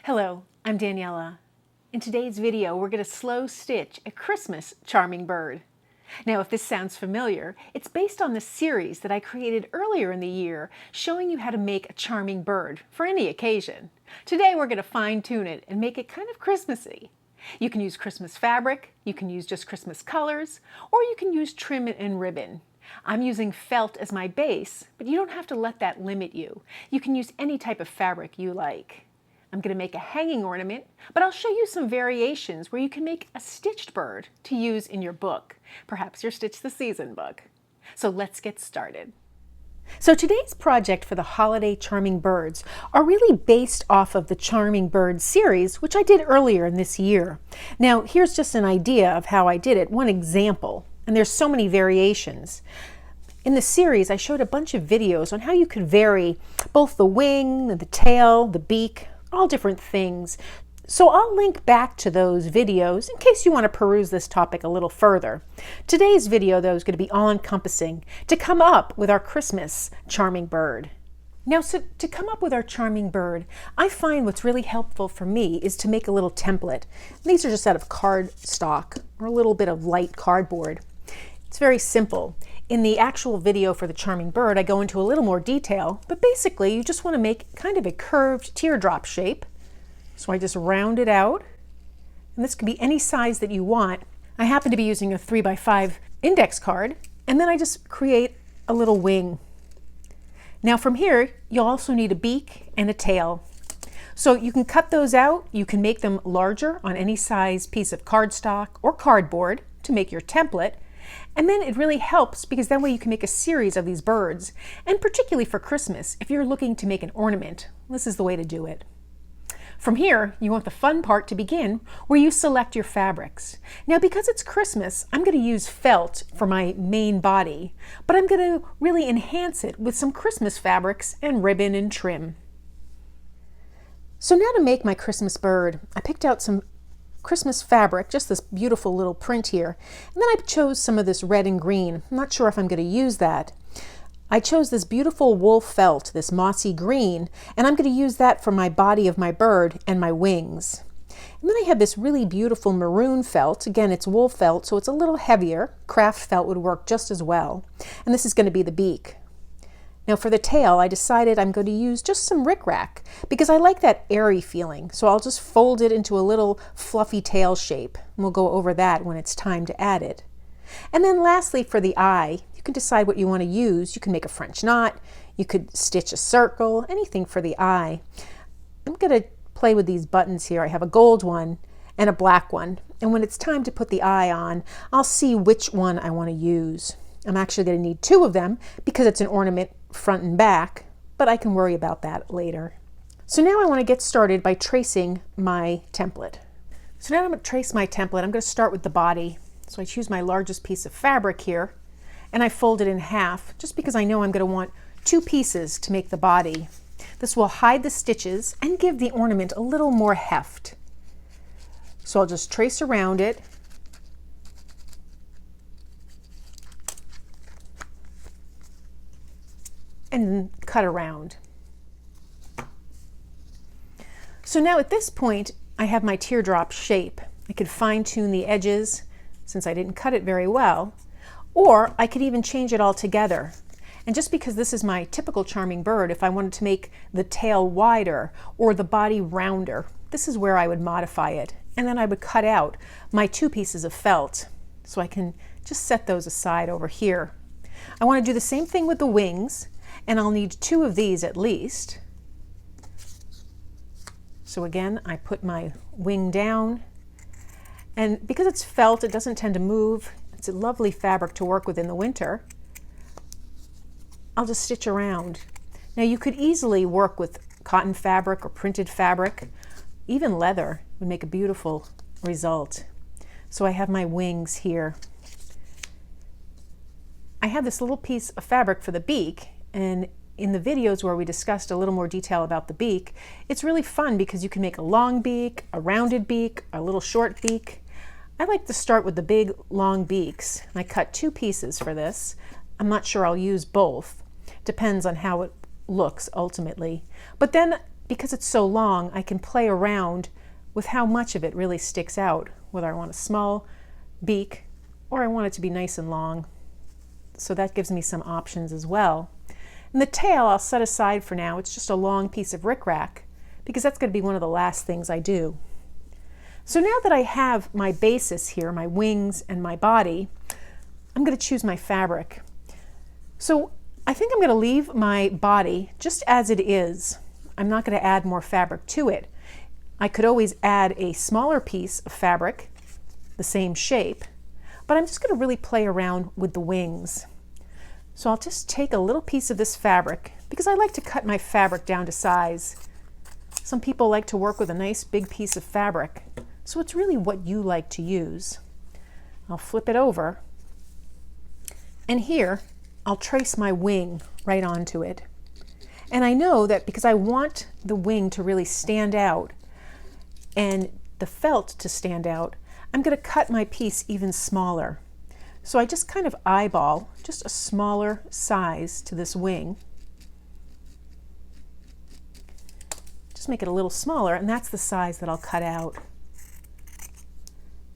Hello, I'm Daniela. In today's video, we're going to slow stitch a Christmas charming bird. Now, if this sounds familiar, it's based on the series that I created earlier in the year showing you how to make a charming bird for any occasion. Today, we're going to fine-tune it and make it kind of Christmassy. You can use Christmas fabric, you can use just Christmas colors, or you can use trim and ribbon. I'm using felt as my base, but you don't have to let that limit you. You can use any type of fabric you like. I'm going to make a hanging ornament, but I'll show you some variations where you can make a stitched bird to use in your book, perhaps your Stitch the Season book. So let's get started. So today's project for the holiday charming birds are really based off of the Charming Bird series, which I did earlier in this year. Now, here's just an idea of how I did it, one example, and there's so many variations. In the series, I showed a bunch of videos on how you could vary both the wing, the tail, the beak, all different things. So I'll link back to those videos in case you want to peruse this topic a little further. Today's video, though, is going to be all-encompassing to come up with our Christmas charming bird. Now, so to come up with our charming bird, I find what's really helpful for me is to make a little template. These are just out of cardstock or a little bit of light cardboard. It's very simple. In the actual video for the charming bird, I go into a little more detail, but basically you just want to make kind of a curved teardrop shape. So I just round it out, and this can be any size that you want. I happen to be using a 3x5 index card, and then I just create a little wing. Now from here, you'll also need a beak and a tail. So you can cut those out, you can make them larger on any size piece of cardstock or cardboard to make your template. And then it really helps because that way you can make a series of these birds. And particularly for Christmas, if you're looking to make an ornament, this is the way to do it. From here, you want the fun part to begin where you select your fabrics. Now, because it's Christmas, I'm going to use felt for my main body, but I'm going to really enhance it with some Christmas fabrics and ribbon and trim. So now to make my Christmas bird, I picked out some Christmas fabric, just this beautiful little print here. And then I chose some of this red and green. I'm not sure if I'm going to use that. I chose this beautiful wool felt, this mossy green, and I'm going to use that for my body of my bird and my wings. And then I have this really beautiful maroon felt. Again, it's wool felt, so it's a little heavier. Craft felt would work just as well. And this is going to be the beak. Now for the tail, I decided I'm going to use just some rickrack because I like that airy feeling. So I'll just fold it into a little fluffy tail shape. And we'll go over that when it's time to add it. And then lastly for the eye, you can decide what you want to use. You can make a French knot, you could stitch a circle, anything for the eye. I'm going to play with these buttons here. I have a gold one and a black one. And when it's time to put the eye on, I'll see which one I want to use. I'm actually going to need two of them because it's an ornament front and back, but I can worry about that later. So now I want to get started by tracing my template. So now I'm going to trace my template. I'm going to start with the body. So I choose my largest piece of fabric here and I fold it in half just because I know I'm going to want two pieces to make the body. This will hide the stitches and give the ornament a little more heft. So I'll just trace around it. And cut around. So now at this point, I have my teardrop shape. I could fine-tune the edges since I didn't cut it very well, or I could even change it all together. And just because this is my typical charming bird, if I wanted to make the tail wider or the body rounder, this is where I would modify it. And then I would cut out my two pieces of felt. So I can just set those aside over here. I want to do the same thing with the wings. And I'll need two of these at least. So again, I put my wing down. And because it's felt, it doesn't tend to move. It's a lovely fabric to work with in the winter. I'll just stitch around. Now you could easily work with cotton fabric or printed fabric. Even leather would make a beautiful result. So I have my wings here. I have this little piece of fabric for the beak. And in the videos where we discussed a little more detail about the beak, it's really fun because you can make a long beak, a rounded beak, a little short beak. I like to start with the big long beaks. I cut two pieces for this. I'm not sure I'll use both. Depends on how it looks ultimately. But then because it's so long, I can play around with how much of it really sticks out, whether I want a small beak or I want it to be nice and long. So that gives me some options as well. And the tail I'll set aside for now. It's just a long piece of rickrack because that's going to be one of the last things I do. So now that I have my basis here, my wings and my body, I'm going to choose my fabric. So I think I'm going to leave my body just as it is. I'm not going to add more fabric to it. I could always add a smaller piece of fabric, the same shape, but I'm just going to really play around with the wings. So I'll just take a little piece of this fabric because I like to cut my fabric down to size. Some people like to work with a nice big piece of fabric. So it's really what you like to use. I'll flip it over, and here I'll trace my wing right onto it. And I know that because I want the wing to really stand out and the felt to stand out, I'm going to cut my piece even smaller. So I just kind of eyeball just a smaller size to this wing. Just make it a little smaller, and that's the size that I'll cut out.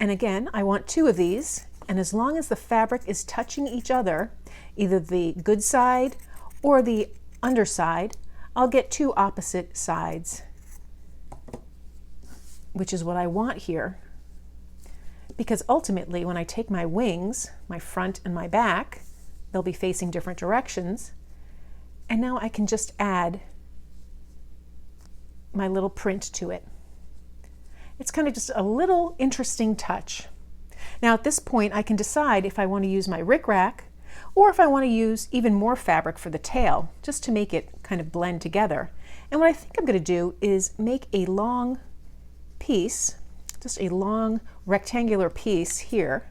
And again, I want 2 of these, and as long as the fabric is touching each other, either the good side or the underside, I'll get 2 opposite sides, which is what I want here. Because ultimately, when I take my wings, my front and my back, they'll be facing different directions, and now I can just add my little print to it. It's kind of just a little interesting touch. Now at this point I can decide if I want to use my rickrack or if I want to use even more fabric for the tail, just to make it kind of blend together. And what I think I'm going to do is make a long piece, just a long rectangular piece here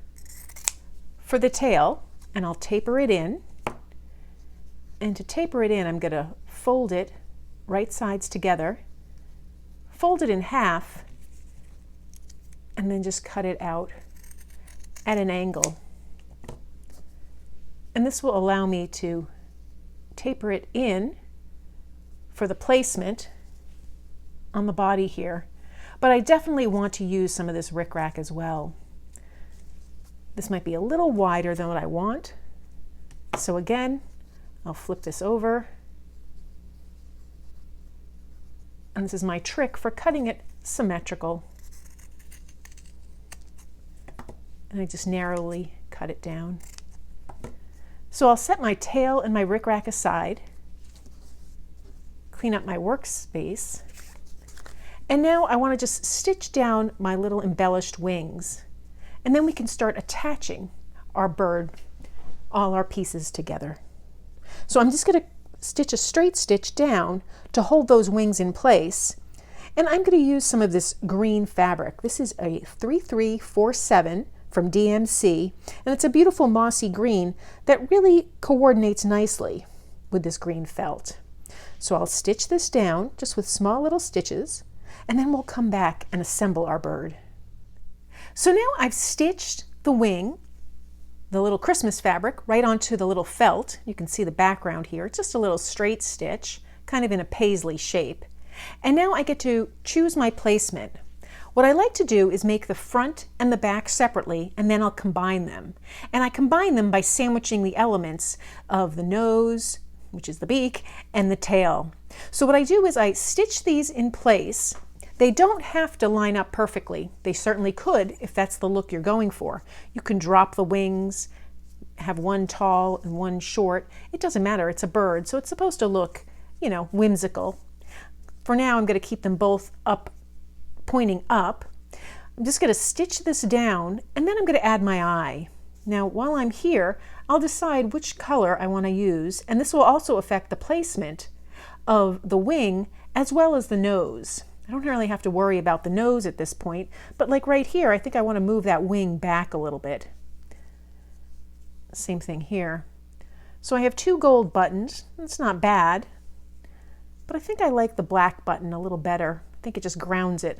for the tail, and I'll taper it in. And to taper it in, I'm going to fold it right sides together, fold it in half, and then just cut it out at an angle. And this will allow me to taper it in for the placement on the body here. But I definitely want to use some of this rickrack as well. This might be a little wider than what I want. So again, I'll flip this over. And this is my trick for cutting it symmetrical. And I just narrowly cut it down. So I'll set my tail and my rickrack aside, clean up my workspace, and now I want to just stitch down my little embellished wings, and then we can start attaching our bird, all our pieces together. So I'm just going to stitch a straight stitch down to hold those wings in place, and I'm going to use some of this green fabric. This is a 3347 from DMC, and it's a beautiful mossy green that really coordinates nicely with this green felt. So I'll stitch this down just with small little stitches, and then we'll come back and assemble our bird. So now I've stitched the wing, the little Christmas fabric, right onto the little felt. You can see the background here. It's just a little straight stitch, kind of in a paisley shape. And now I get to choose my placement. What I like to do is make the front and the back separately, and then I'll combine them. And I combine them by sandwiching the elements of the nose, which is the beak, and the tail. So what I do is I stitch these in place. They don't have to line up perfectly. They certainly could if that's the look you're going for. You can drop the wings, have one tall and one short. It doesn't matter, it's a bird, so it's supposed to look, you know, whimsical. For now, I'm going to keep them both up, pointing up. I'm just going to stitch this down, and then I'm going to add my eye. Now, while I'm here, I'll decide which color I want to use, and this will also affect the placement of the wing as well as the nose. I don't really have to worry about the nose at this point, but like right here, I think I want to move that wing back a little bit. Same thing here. So I have 2 gold buttons. It's not bad, but I think I like the black button a little better. I think it just grounds it.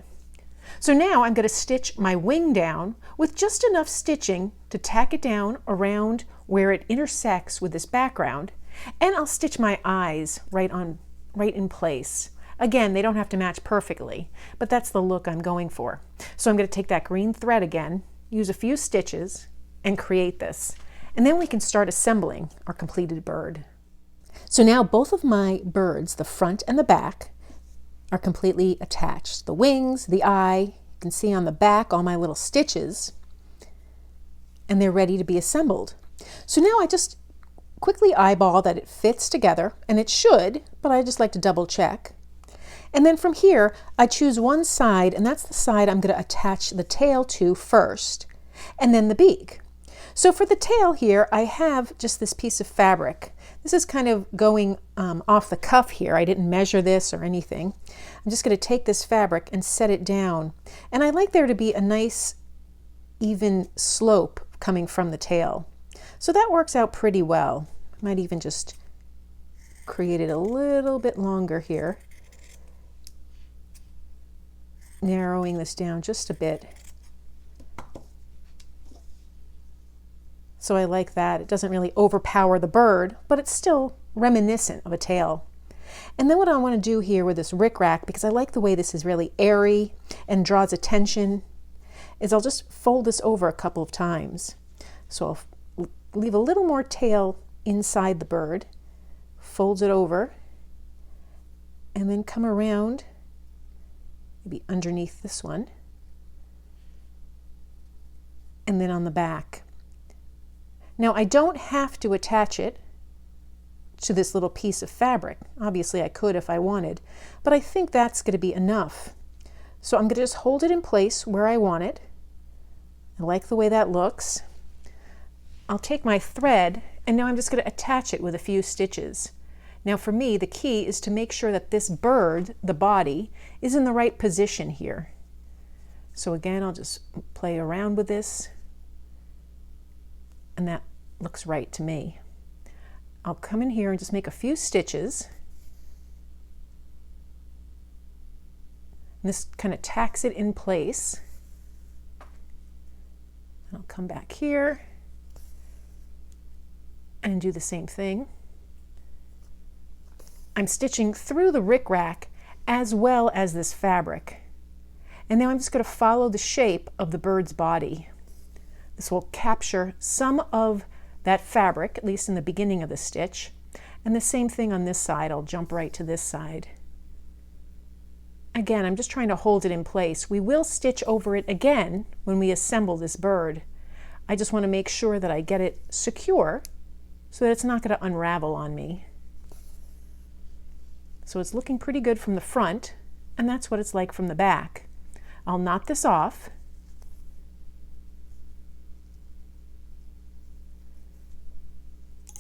So now I'm going to stitch my wing down with just enough stitching to tack it down around where it intersects with this background, and I'll stitch my eyes right in place. Again, they don't have to match perfectly, but that's the look I'm going for. So I'm going to take that green thread again, use a few stitches, and create this. And then we can start assembling our completed bird. So now both of my birds, the front and the back, are completely attached. The wings, the eye, you can see on the back all my little stitches, and they're ready to be assembled. So now I just quickly eyeball that it fits together, and it should, but I just like to double check. And then from here, I choose one side, and that's the side I'm going to attach the tail to first, and then the beak. So for the tail here, I have just this piece of fabric. This is kind of going off the cuff here. I didn't measure this or anything. I'm just going to take this fabric and set it down. And I like there to be a nice, even slope coming from the tail. So that works out pretty well. I might even just create it a little bit longer here. Narrowing this down just a bit. So I like that. It doesn't really overpower the bird, but it's still reminiscent of a tail. And then what I want to do here with this rickrack, because I like the way this is really airy and draws attention, is I'll just fold this over a couple of times. So I'll leave a little more tail inside the bird, fold it over, and then come around, maybe underneath this one, and then on the back. Now I don't have to attach it to this little piece of fabric. Obviously I could if I wanted, but I think that's going to be enough. So I'm going to just hold it in place where I want it. I like the way that looks. I'll take my thread, and now I'm just going to attach it with a few stitches. Now for me, the key is to make sure that this bird, the body, is in the right position here. So again, I'll just play around with this, and that looks right to me. I'll come in here and just make a few stitches. And this kind of tacks it in place. I'll come back here and do the same thing. I'm stitching through the rickrack as well as this fabric. And now I'm just going to follow the shape of the bird's body. This will capture some of that fabric, at least in the beginning of the stitch. And the same thing on this side. I'll jump right to this side. Again, I'm just trying to hold it in place. We will stitch over it again when we assemble this bird. I just want to make sure that I get it secure so that it's not going to unravel on me. So it's looking pretty good from the front, and that's what it's like from the back. I'll knot this off.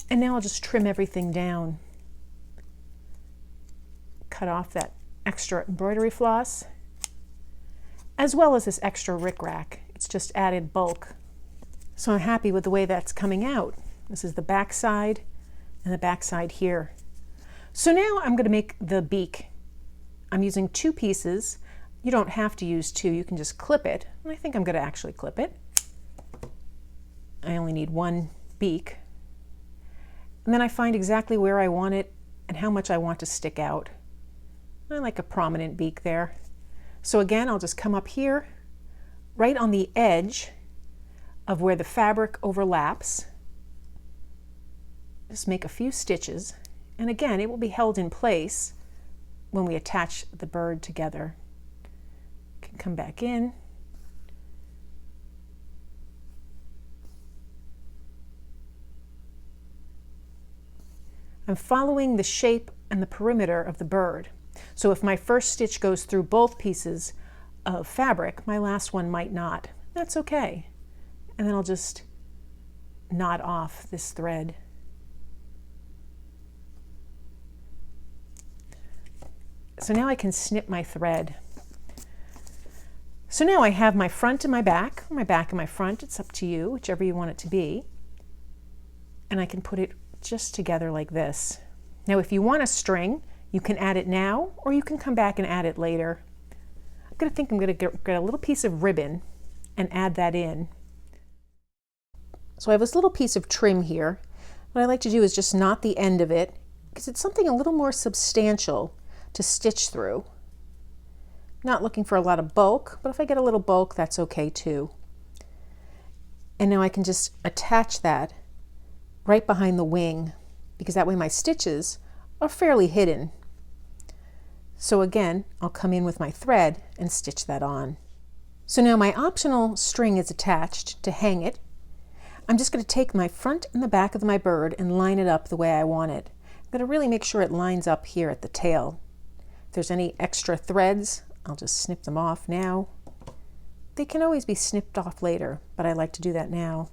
And now I'll just trim everything down. Cut off that extra embroidery floss, as well as this extra rickrack. It's just added bulk. So I'm happy with the way that's coming out. This is the back side and the back side here. So now I'm going to make the beak. I'm using 2 pieces. You don't have to use 2, you can just clip it. And I think I'm going to actually clip it. I only need 1 beak. And then I find exactly where I want it and how much I want to stick out. I like a prominent beak there. So again, I'll just come up here, right on the edge of where the fabric overlaps. Just make a few stitches. And again, it will be held in place when we attach the bird together. Can come back in. I'm following the shape and the perimeter of the bird. So if my first stitch goes through both pieces of fabric, my last one might not. That's okay. And then I'll just knot off this thread. So now I can snip my thread. So now I have my front and my back and my front. It's up to you, whichever you want it to be. And I can put it just together like this. Now if you want a string, you can add it now, or you can come back and add it later. I'm going to get a little piece of ribbon and add that in. So I have this little piece of trim here. What I like to do is just knot the end of it, because it's something a little more substantial to stitch through. Not looking for a lot of bulk, but if I get a little bulk, that's okay too. And now I can just attach that right behind the wing, because that way my stitches are fairly hidden. So again, I'll come in with my thread and stitch that on. So now my optional string is attached to hang it. I'm just going to take my front and the back of my bird and line it up the way I want it. I'm going to really make sure it lines up here at the tail. If there's any extra threads, I'll just snip them off now. They can always be snipped off later, but I like to do that now.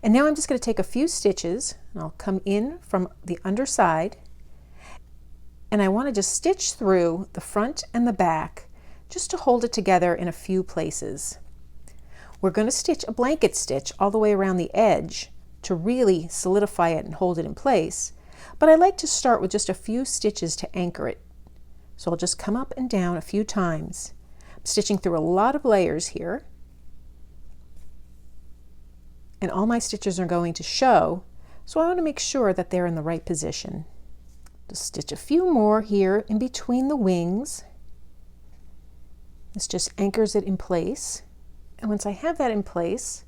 And now I'm just going to take a few stitches, and I'll come in from the underside, and I want to just stitch through the front and the back just to hold it together in a few places. We're going to stitch a blanket stitch all the way around the edge to really solidify it and hold it in place, but I like to start with just a few stitches to anchor it. So I'll just come up and down a few times. I'm stitching through a lot of layers here, and all my stitches are going to show, so I want to make sure that they're in the right position. Just stitch a few more here in between the wings. This just anchors it in place. And once I have that in place,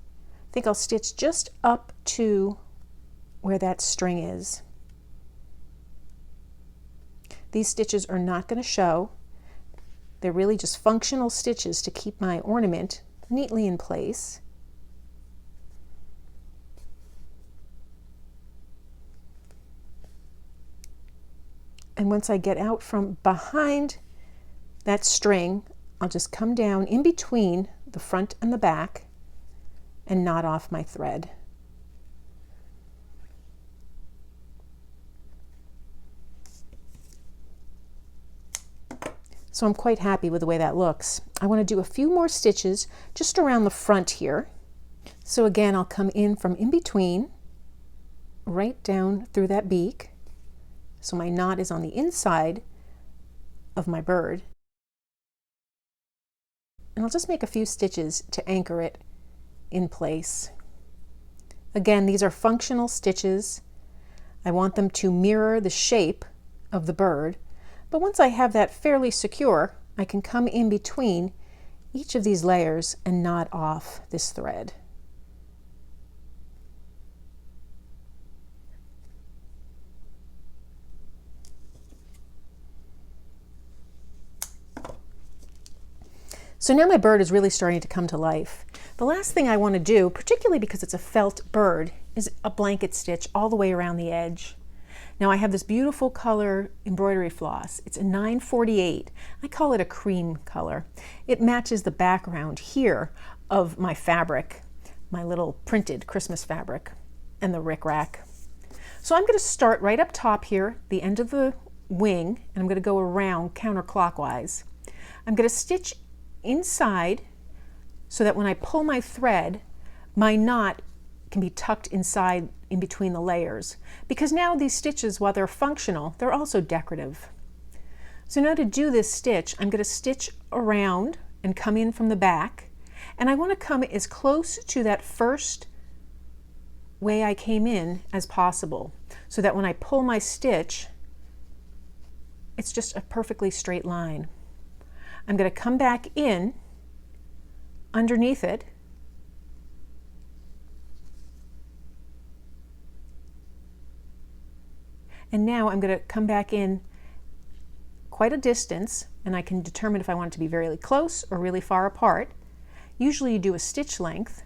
I think I'll stitch just up to where that string is. These stitches are not going to show. They're really just functional stitches to keep my ornament neatly in place. And once I get out from behind that string, I'll just come down in between the front and the back and knot off my thread. So I'm quite happy with the way that looks. I want to do a few more stitches just around the front here. So again, I'll come in from in between, right down through that beak. So my knot is on the inside of my bird. And I'll just make a few stitches to anchor it in place. Again, these are functional stitches. I want them to mirror the shape of the bird, but once I have that fairly secure, I can come in between each of these layers and knot off this thread. So now my bird is really starting to come to life. The last thing I want to do, particularly because it's a felt bird, is a blanket stitch all the way around the edge. Now I have this beautiful color embroidery floss. It's a 948. I call it a cream color. It matches the background here of my fabric, my little printed Christmas fabric, and the rickrack. So I'm going to start right up top here, the end of the wing, and I'm going to go around counterclockwise. I'm going to stitch inside so that when I pull my thread, my knot can be tucked inside in between the layers, because now these stitches, while they're functional, they're also decorative. So now to do this stitch, I'm going to stitch around and come in from the back, and I want to come as close to that first way I came in as possible, so that when I pull my stitch, it's just a perfectly straight line. I'm going to come back in underneath it, and now I'm going to come back in quite a distance, and I can determine if I want it to be really close or really far apart. Usually you do a stitch length.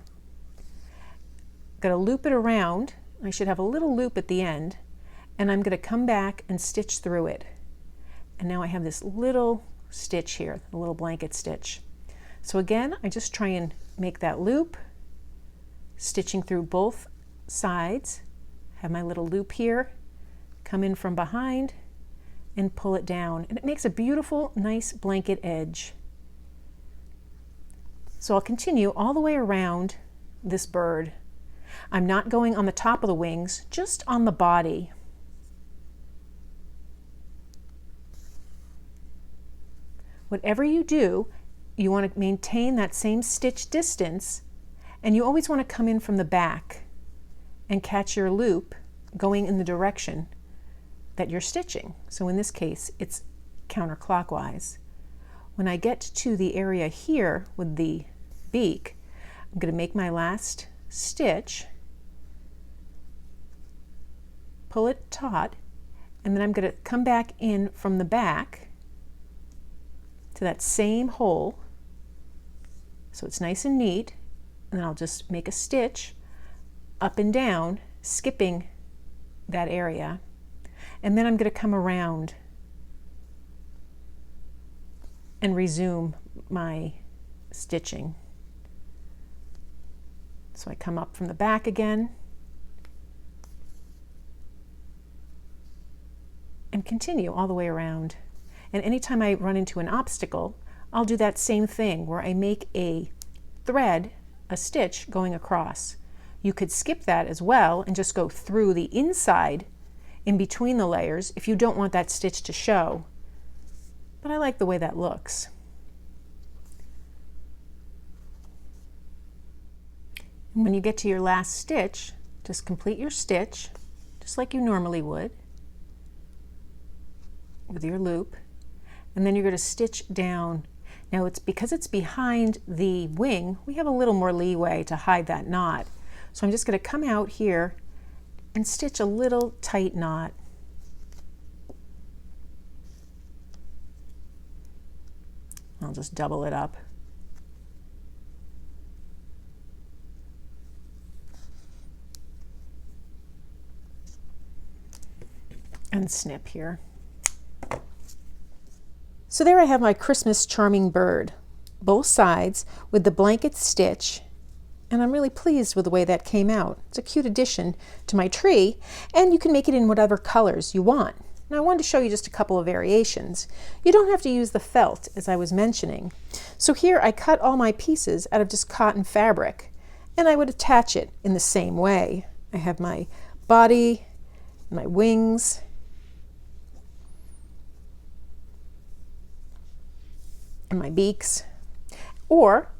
I'm going to loop it around. I should have a little loop at the end, and I'm going to come back and stitch through it. And now I have this little stitch here, a little blanket stitch. So again, I just try and make that loop, stitching through both sides. Have my little loop here, come in from behind and pull it down, and it makes a beautiful, nice blanket edge. So I'll continue all the way around this bird. I'm not going on the top of the wings, just on the body. Whatever you do, you want to maintain that same stitch distance, and you always want to come in from the back and catch your loop going in the direction that you're stitching. So in this case, it's counterclockwise. When I get to the area here with the beak, I'm going to make my last stitch, pull it taut, and then I'm going to come back in from the back to that same hole, so it's nice and neat, and then I'll just make a stitch up and down, skipping that area, and then I'm going to come around and resume my stitching. So I come up from the back again and continue all the way around. And anytime I run into an obstacle, I'll do that same thing where I make a thread, a stitch going across. You could skip that as well and just go through the inside in between the layers if you don't want that stitch to show. But I like the way that looks. And when you get to your last stitch, just complete your stitch just like you normally would with your loop, and then you're going to stitch down. Now it's because it's behind the wing, we have a little more leeway to hide that knot. So I'm just going to come out here and stitch a little tight knot. I'll just double it up. And snip here. So there I have my Christmas charming bird, both sides with the blanket stitch, and I'm really pleased with the way that came out. It's a cute addition to my tree, and you can make it in whatever colors you want. Now I wanted to show you just a couple of variations. You don't have to use the felt, as I was mentioning. So here I cut all my pieces out of just cotton fabric, and I would attach it in the same way. I have my body, my wings, and my beaks, or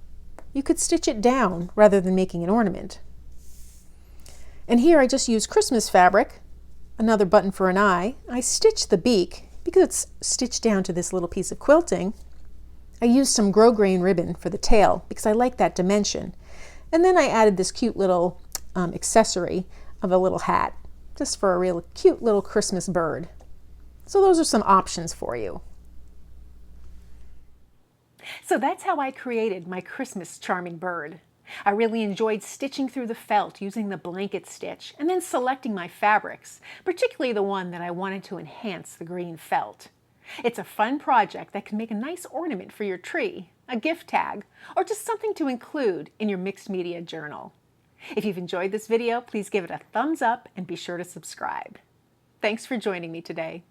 you could stitch it down rather than making an ornament. And here I just use Christmas fabric, another button for an eye. I stitched the beak because it's stitched down to this little piece of quilting. I used some grosgrain ribbon for the tail because I like that dimension. And then I added this cute little accessory of a little hat, just for a real cute little Christmas bird. So those are some options for you. So that's how I created my Christmas charming bird. I really enjoyed stitching through the felt using the blanket stitch and then selecting my fabrics, particularly the one that I wanted to enhance the green felt. It's a fun project that can make a nice ornament for your tree, a gift tag, or just something to include in your mixed media journal. If you've enjoyed this video, please give it a thumbs up and be sure to subscribe. Thanks for joining me today.